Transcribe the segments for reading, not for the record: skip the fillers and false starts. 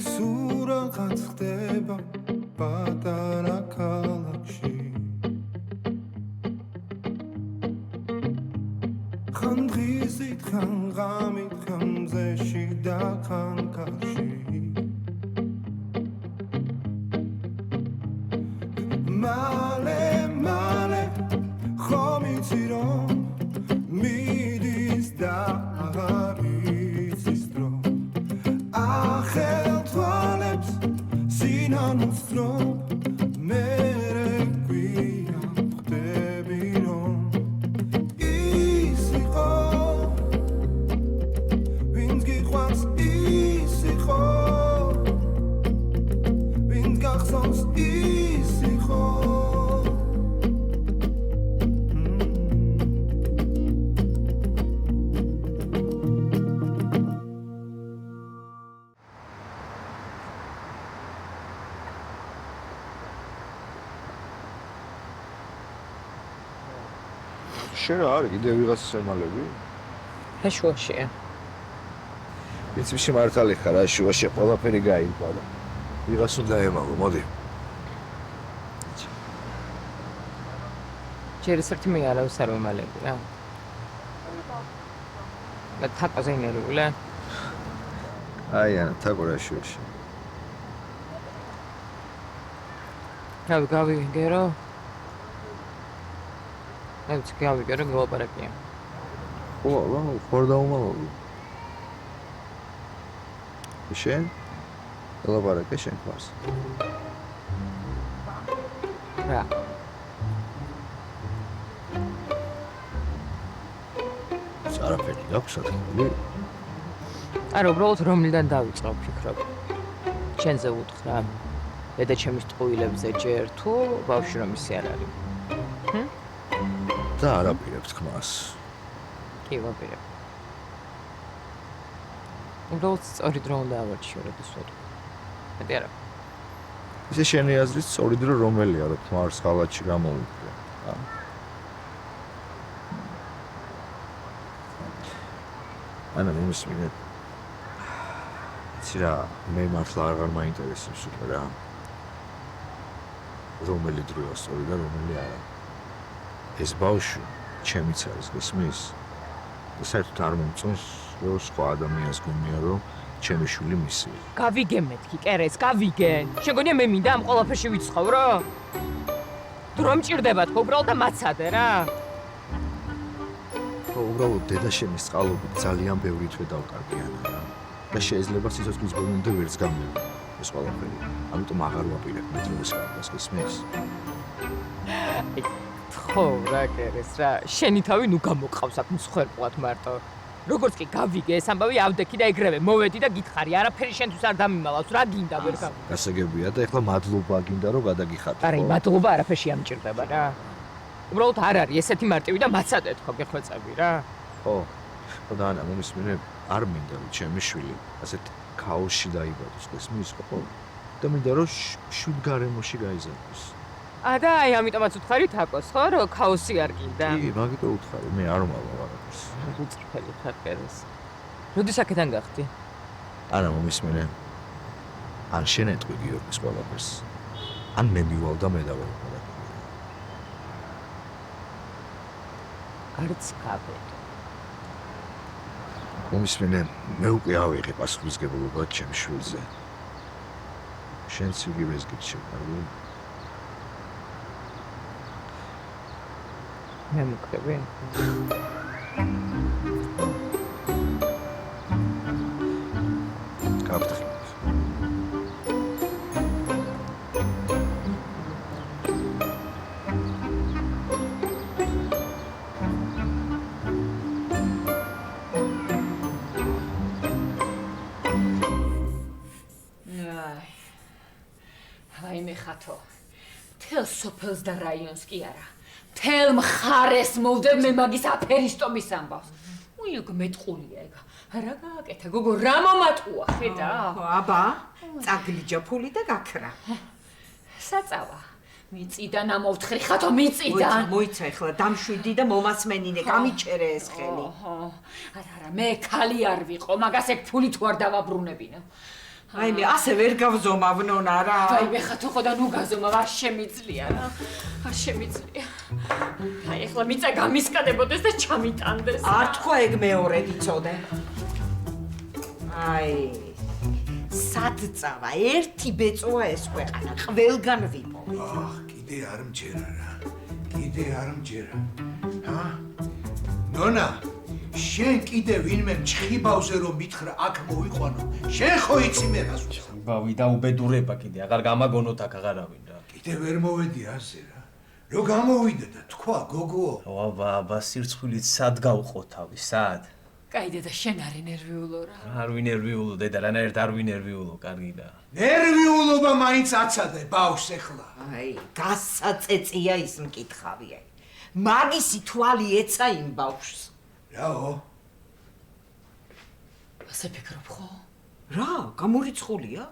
სურაღაც ხდება პატარა ქალაქში ხან დღისით ხან ღამით ხან მზეში და ხან კარში მალე ხომ იცი რომ მიდის და აღარ იცის დრო ახელ თვალებს სინანულს რომ მერე გვიან ხდები რომ ის იყო ვინც გიყვარს ის იყო ვინც გახსოვს ის იყო შენ რა არის კიდე ვიღაც სერმალები? შუაშია. იცი მართალი ხარ, რა შუაში ყველაფერი გაიგო და ვიღაც უნდა ემალო, მოდი. ჯერ ისეთი მე არავის არ ვემალები რა. და თაყაზე ინერვიულა. აი ანა თაკო რა შუაში. გავიგერო. ნეც გავიგერო გლოპარაკია. ხორ დაუმალო. შენ? გლოპარაკე შენ ხარს. რა. არაფერი გაქვს საქმე. არა, უბრალოდ რომლიდან დავიწყო ფიქრობ. შენზე უთხრა. დედა ჩემის ტყუილებზე ჯერ თუ ბავშვი რომ ისე არ არის. და არაპირებ თქმას. კი, ვაპირებ. უბრალოდ სწორი დრო უნდა ავარჩიო, როდის ვეთქვი. მეტი არა. ისე შენი აზრით სწორი დრო რომელია, რომ თმარს ხალათში გამოვიქრე? ანა მომისმინე. იცი რა, მე მართლა აღარ მაინტერესებს უკვე რა. რომელი დროა სწორი და რომელი არა. ეს ბავშვი ჩემიც არის გესმის? და საერთოდ არ მომწონს, რომ სხვა ადამიანს გონია, რომ ჩემი შვილი მისია. გავიგე მეთქი, კერეს, გავიგენ. შეგონია მე მინდა ამ ყველაფერში ვიცხოვრო? დრო მჭირდება თქო, უბრალოდ და მაცადე რა. უბრალოდ დედა შენი წყალობით ძალიან ბევრი თვე დავკარგიანა რა. და შეიძლება სიცოცხლის ბოლომდე ვერც გამნებო ეს ყველაფერი. ამიტომ აღარ ვაპირებ მე დროის კარგას გესმის? ხო რა კერეს რა, შენი თავი ნუ გამოყავს აქ მსხვერპლად მარტო. როგორც კი გავიგე ეს ამბავი ავდექი და ეგრევე მოვედი და გითხარი, არაფერი შენთვის არ დამიმალავს, რა გინდა ვერ გავიგე. გასაგებია და ეხლა მადლობა გინდა რომ გადაგიხადო. არა, მადლობა არაფერში ამჭირდება რა. უბრალოდ არ არის ესეთი მარტივი და მაცადე თქო გეხვეწები რა. ხო. და ანა მომისმინე, არ მინდა რომ ჩემი შვილი ასეთ ქაოსში დაიბადოს, გესმის ხო? და მინდა რომ შვიდ გარემოში გაიზარდოს. და აი ამიტომაც უთხარი თაკოს ხო, რომ ქაოსი არ გინდა. კი, მაგიტო უთხარი, მე არ მომავალ არაფერს. უწრფელი ხარ კერეს. როდის აქედან გახდი? ანა მომისმინე. ან შენ ეტყვი გიორგის ყველაფერს. ან მე მივალ და მე დავეყო. არც გავედო. მომისმინე, მე უკვე ავიღე პასუხისმგებლობა ჩემ შვილზე. შენც იგივეს გიჩვენე. მე მოკრები? გაფრთხილებ. აი მე ხათო. თელ სოფელს და რაიონს კი არა. თელ მხარეს მოვდებ მე მაგის აფერისტობის ამბავს. უიგ მეტყულია ეგ. რა გააკეთა გოგო, რა მომატყუა, ხედა? აბა, წაგლიჯა ფული და გაქრა. საწავა. მიწიდან ამოვთხრი ხათო, მიწიდან. მოიცა ეხლა დამშვიდი და მომასმენინე, გამიჩერე ეს ხელი. არა, მე ქალი არ ვიყო, მაგას ეგ ფული თუ არ დავაბრუნებინო. აი მე ასე ვერ გავზომავ ნონა რა. ვაიმე ხათო ხო და ნუ გაზომავ, არ შემიძლია რა. არ შემიძლია. აი ეხლა მიწა გამისკადებოდეს და ჩამიტანდეს. არ თქვა ეგ მეორედ იცოდე. აი სად წავა ერთი ბეწოა ეს ქვეყანა ყველგან ვიპო. კიდე არ მჯერა რა. კიდე არ მჯერა. ნონა, შენ კიდე ვინმე მჭხიბავზე რომ მითხრა აქ მოვიყვანო. შენ ხო იცი მე რას ვთქვა. ბავი და უბედურება კიდე აღარ გამაგონოთ აქ აღარავინ რა. კიდე ვერ მოვედი ასე რა. რო გამოვიდე და თქვა გოგო. აბა სირცხვილით სად გავყო თავი, სად? კაი დედა შენ არ ენერვიულო რა. არ ვინერვიულო დედა, რანაირად არ ვინერვიულო, კარგი და. ნერვიულობა მაინც აცადე ბავშვს ეხლა. აი გასაწეწია ის მკითხავი აი. მაგისი თვალი ეცა იმ ბავშვს. რაო? ასე ფიქრობ ხო? რა, გამორიცხულია?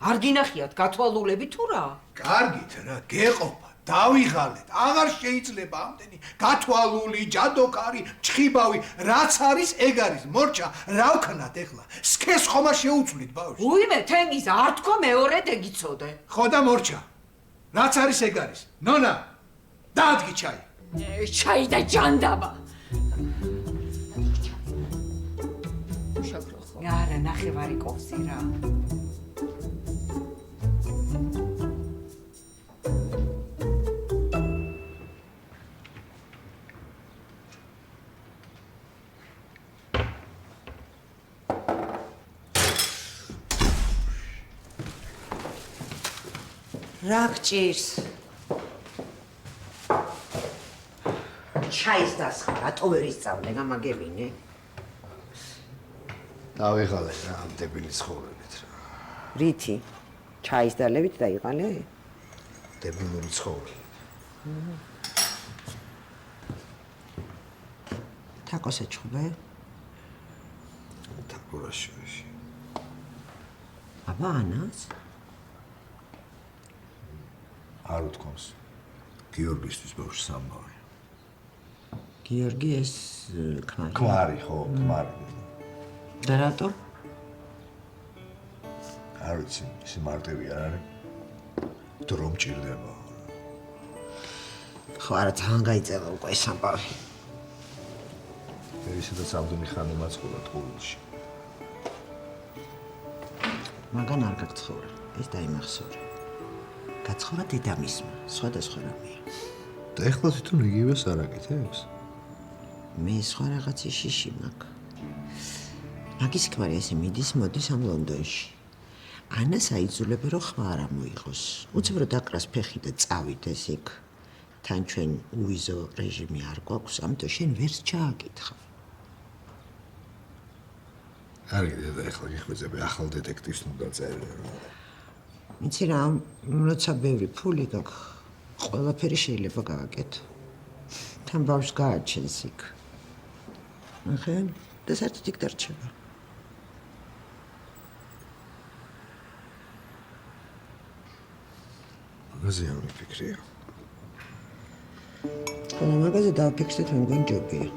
არ გინახიათ გათვალულები თუ რა? კარგით რა, გეყოფა. დავიღალეთ. აღარ შეიძლება ამდენი გათვალული, ჯადოქარი, ჩხიბავი, რაც არის ეგ არის. მორჩა, რა ვქნათ ეხლა? სქეს ხომ არ შეუცვლით ბავშვს? უიმე თემის არ თქვა მეორედ ეგ იცოდე. ხო და მორჩა. რაც არის ეგ არის. ნონა, დაადგი ჩაი. ჩაი და ჯანდაბა. შეგრო ხო? არა, ნახევარი კოვსი რა. რა გჭირს? ჩაის დასხა, რატო ვერ ისწავლე, გამაგებინე? დავიღალე რა ამ დებილი ცხოვრებით რა. რითი? ჩაის დალევით დაიყალე? დებილური ცხოვრებით. თაკოს ეჩხუბე? თაკურაშვილში. აბა ანას? არ უთქვამს. გიორგისთვის ბავშვს ამბავი. გიორგი ეს ქმარი. ქმარი ხო, ქმარი. და რატო? არ ვიცი, ისე მარტივი არ არის. დრო მჭირდება. ხო არა ძალიან გაიწევა უკვე ეს ამბავი. ისედაც სამდენი ხანი მაწყობა ტყუილში. მაგან არ გაგცხოვრა, ეს დაიმახსოვრა. გაცხოვრა დედამისმა, სხვადასხვა რამეა. და ეხლა თვითონ იგივეს არ აკეთებს? მე სხვა რაღაცის შიში მაქვს. მაგის ქმარი ესე მიდის, მოდის ამ ლონდონში. ანას აიძულება რომ ხმა არ მოიღოს. უცებ რომ დაკრას ფეხი და წავიდეს იქ. თან ჩვენ უვიზო რეჟიმი არ გვაქვს, ამიტომ შენ ვერც ჩააკითხავ. კარგი და ეხლა გიხვეწები ახალ დეტექტივს უნდა წერე. იცი რა, როცა ბევრი ფული გაქვს, ყველაფერი შეიძლება გააკეთო. თან ბავშვს გააჩენს იქ. ახლა და საერთოდ იქ დარჩება. მაგაზე არ მიფიქრია. ხოლო მაგაზე დავფიქრეთ, მე მგონი ჯობია.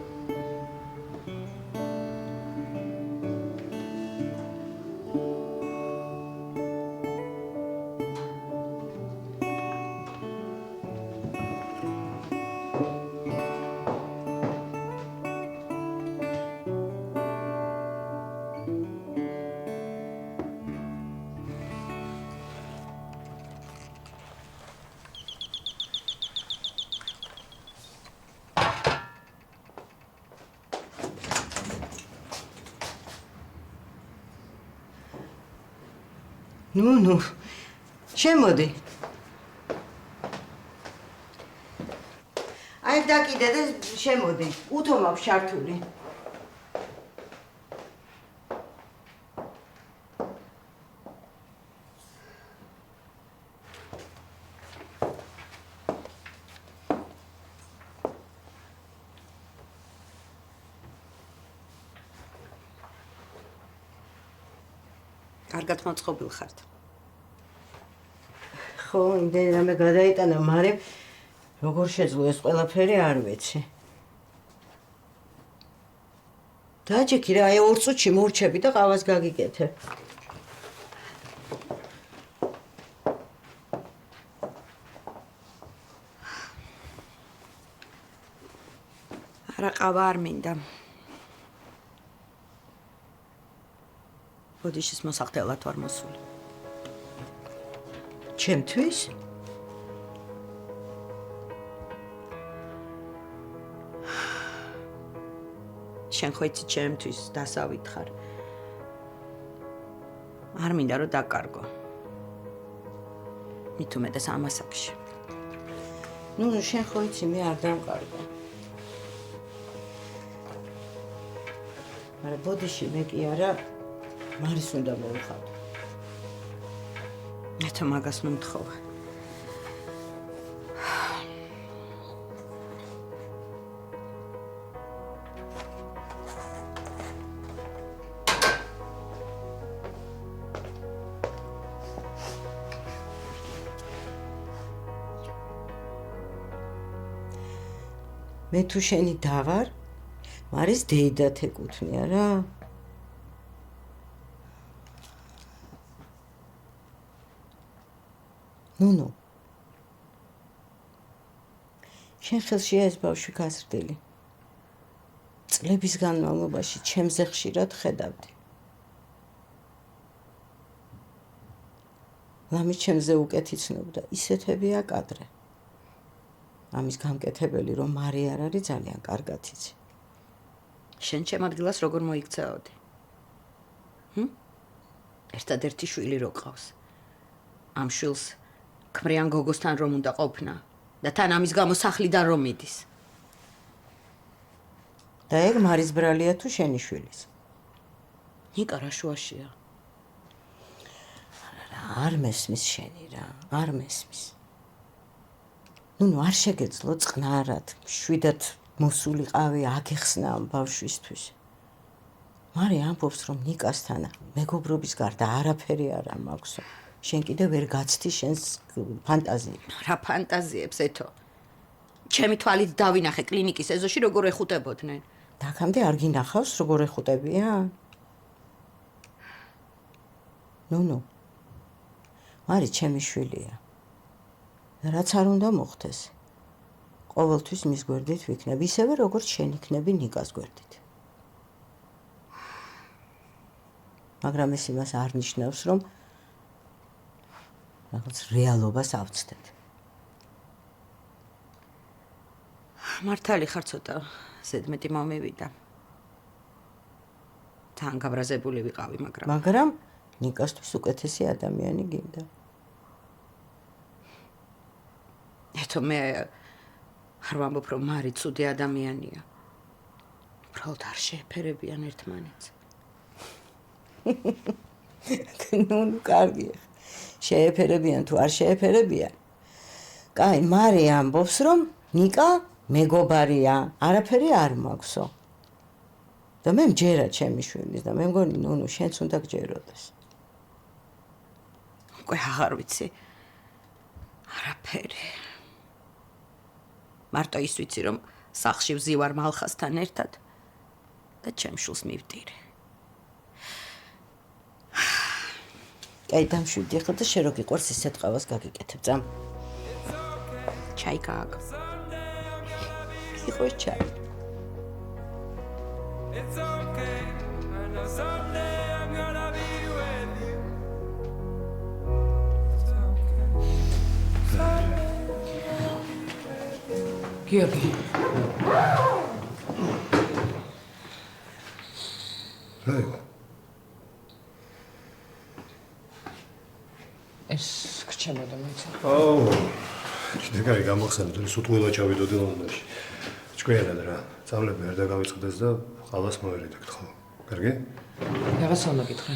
ნუ, შემოდი. აი დაკიდე და შემოდი. უთომავ შართული. კარგად მოწყობილ ხართ. ხო, იმდენი რამე გადაიტანა, მაგრამ როგორ შეძლო ეს ყველაფერი არ ვიცი. დაჯექი რა, აი 2 წუთში მორჩები და ყავას გაგიკეთებ. ყავა არ მინდა. ბოდიშის მოსახდელად ვარ მოსული. ჩემთვის? შენ ხო იცი ჩემთვის დასავით ხარ. არ მინდა რომ დაკარგო. მით უმეტეს ამასაკში. ნუ შენ ხო იცი მე არ დამკარგო. მაგრამ ბოდიში მე კი არა მარის უნდა მოვხატო. მე მაგას მომთხოვა. მე თუ შენი დავარ, მარის დეიდათ ეკუთვნია რა. ნუნო. შენ ხელშია ეს ბავშვი გაზრდილი. წლების განმავლობაში ჩემზე ხშირად ხედავდი. ლამი ჩემზე უკეთ იცნობდა, ისეთებია კადრე. ამის გამკეთებელი რომ მარი არ არის ძალიან კარგად იცი. შენ ჩემ ადგილას როგორ მოიქცეოდი? ერთადერთი შვილი რო ყავს. ამ შვილს ქმრიან გოგოსთან რომ უნდა ყოფნა და თან ამის გამო სახლიდან რომ მიდის. და ეგ მარის ბრალია თუ შენი შვილის? ნიკა რა შუაშია? არ მესმის შენი რა, არ მესმის. ნუ არ შეგეძლო წყნარად, შვიდად მოსულიყავი აგეხსნა ამ ბავშვისთვის. მარი ამბობს რომ ნიკასთან მეგობრობის გარდა არაფერი არ მაქვსო. შენ კიდევ ვერ გაცდი შენს ფანტაზიებს. რა ფანტაზიებს ეთო? ჩემი თვალით დავინახე კლინიკის ეზოში როგორ ეხუტებოდნენ. დაქამდე არ გინახავს როგორ ეხუტებიან? ნუ. მარი ჩემი შვილია. რაც არ უნდა მოხდეს. ყოველთვის მის გვერდით ვიქნებ, ისევე როგორც შენ იქნები ნიკას გვერდით. მაგრამ ეს იმას არ ნიშნავს, რომ რაღაც რეალობას ავწდეთ. მართალი ხარ ცოტა ზედმეტი მომივიდა. თან გაბრაზებული ვიყავი, მაგრამ ნიკასთვის უკეთესი ადამიანი გინდა. ეთო მე არ ვამბობ რომ მარი ცუდი ადამიანია. უბრალოდ არ შეეფერებიან ერთმანეთს. ნუ კარგია. შეეფერებიან თუ არ შეეფერებიან. კაი, მარი ამბობს რომ ნიკა მეგობარია, არაფერი არ მაქვსო. და მე მჯერა ჩემი შვილის და მე მგონი ნუ შენც უნდა გჯეროდეს. უკვე აღარ ვიცი. არაფერი. მარტო ის ვიცი რომ სახლში ვზივარ მალხასთან ერთად და ჩემ შულს მივდირი. კაი, დამშვიდი ახლა და შენ რო გიყვარს ისეთ ყავას გაგიკეთებ, წამ. ჩაი გააკ. იყო ჩაი. It's okay, I know someday I'm gonna be with you. It's okay. გიორგი. ეს გჩემოდა მეც. კიდე კარი გამახსენეთ, რომ სუტყვილა ჩავიდოდი ლონდონში. ჭკვიანად რა, წავლები არ დაგავიწყდეს და ყავას მოერიდეთ, ხო? კარგი? რაღაცა უნდა გითხრა.